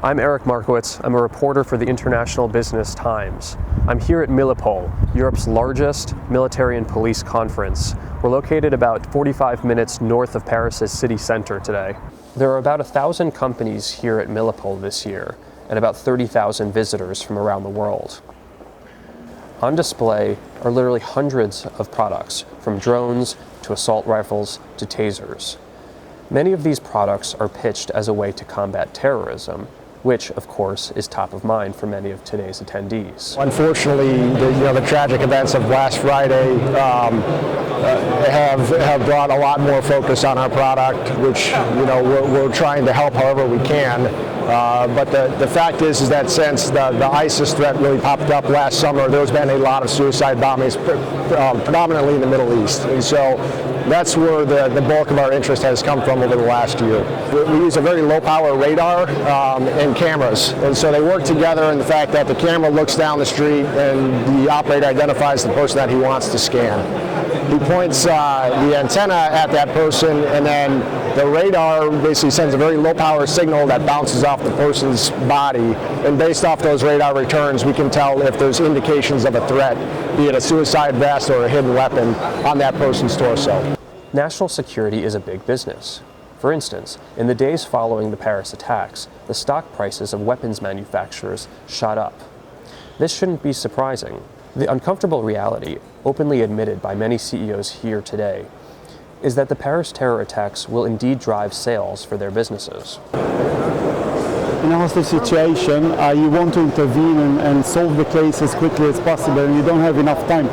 I'm Eric Markowitz. I'm a reporter for the International Business Times. I'm here at Milipol, Europe's largest military and police conference. We're located about 45 minutes north of Paris's city center today. There are about 1,000 companies here at Milipol this year, and about 30,000 visitors from around the world. On display are literally hundreds of products, from drones to assault rifles to tasers. Many of these products are pitched as a way to combat terrorism, which, of course, is top of mind for many of today's attendees. Unfortunately, the tragic events of last Friday have brought a lot more focus on our product, which we're trying to help however we can. But the fact is that since the ISIS threat really popped up last summer, there's been a lot of suicide bombings, predominantly in the Middle East. And so that's where the bulk of our interest has come from over the last year. We use a very low power radar and cameras. And so they work together in the fact that the camera looks down the street and the operator identifies the person that he wants to scan. He points the antenna at that person, and then the radar basically sends a very low power signal that bounces off the person's body. And based off those radar returns, we can tell if there's indications of a threat, be it a suicide vest or a hidden weapon on that person's torso. National security is a big business. For instance, in the days following the Paris attacks, the stock prices of weapons manufacturers shot up. This shouldn't be surprising. The uncomfortable reality, openly admitted by many CEOs here today, is that the Paris terror attacks will indeed drive sales for their businesses. In a hostage situation, you want to intervene and solve the case as quickly as possible, and you don't have enough time.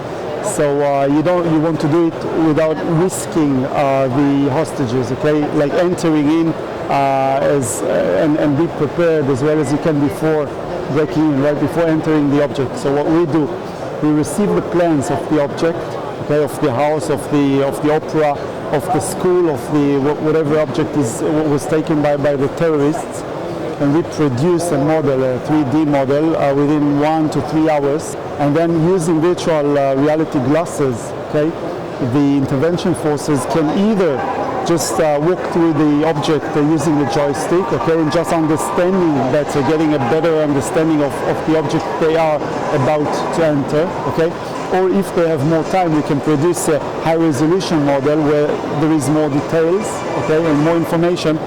So you want to do it without risking the hostages, okay? Like entering in and be prepared as well as you can before breaking in, right before entering the object. So what we do, we receive the plans of the object, okay, of the house, of the opera, of the school, of the whatever object was taken by the terrorists, and we produce a model, a 3D model, within 1 to 3 hours. And then using virtual reality glasses, okay, the intervention forces can either just walk through the object using the joystick, okay, and just understanding better, getting a better understanding of the object they are about to enter, okay. Or if they have more time, we can produce a high-resolution model where there is more details, okay, and more information.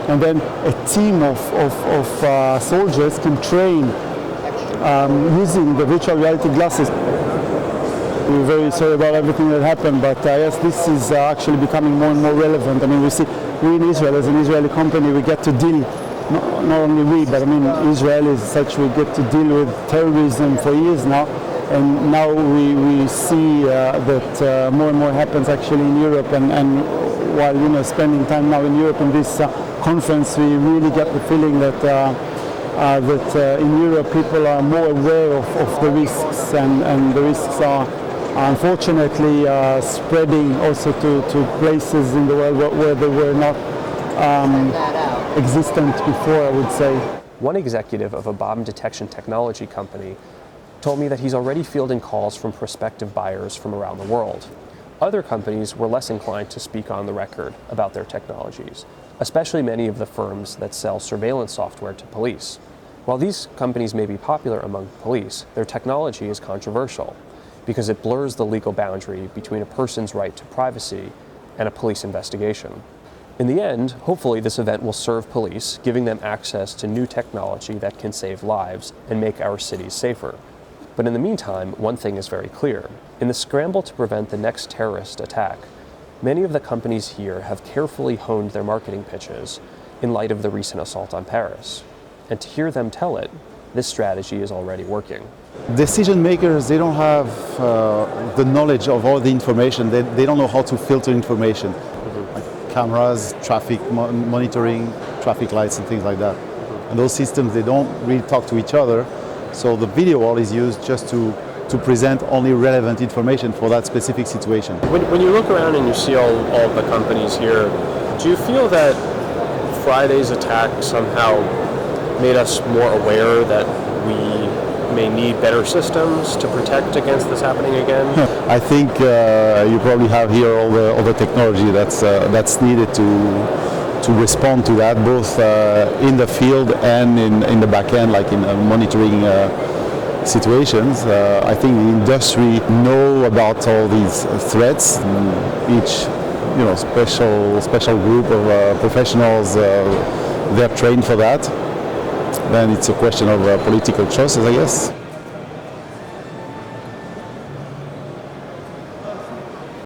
And then a team of soldiers can train using the virtual reality glasses. We're very sorry about everything that happened, but yes, this is actually becoming more and more relevant. I mean, we in Israel, as an Israeli company, we get to deal, not only we, but I mean, Israelis such, we get to deal with terrorism for years now. And now we see that more and more happens actually in Europe, and while spending time now in Europe in this conference, we really get the feeling that in Europe people are more aware of the risks, and the risks are unfortunately spreading also to places in the world where they were not existent before, I would say. One executive of a bomb detection technology company told me that he's already fielding calls from prospective buyers from around the world. Other companies were less inclined to speak on the record about their technologies, especially many of the firms that sell surveillance software to police. While these companies may be popular among police, their technology is controversial because it blurs the legal boundary between a person's right to privacy and a police investigation. In the end, hopefully this event will serve police, giving them access to new technology that can save lives and make our cities safer. But in the meantime, one thing is very clear. In the scramble to prevent the next terrorist attack, many of the companies here have carefully honed their marketing pitches in light of the recent assault on Paris. And to hear them tell it, this strategy is already working. Decision makers, they don't have the knowledge of all the information. They don't know how to filter information. Like cameras, traffic monitoring, traffic lights and things like that. And those systems, they don't really talk to each other. So the video wall is used just to present only relevant information for that specific situation. When you look around and you see all of the companies here, do you feel that Friday's attack somehow made us more aware that we may need better systems to protect against this happening again? I think you probably have here all the technology that's needed to to respond to that, both in the field and in the back end, like in monitoring situations. I think the industry know about all these threats. Each special group of professionals, they're trained for that. Then it's a question of political choices, I guess.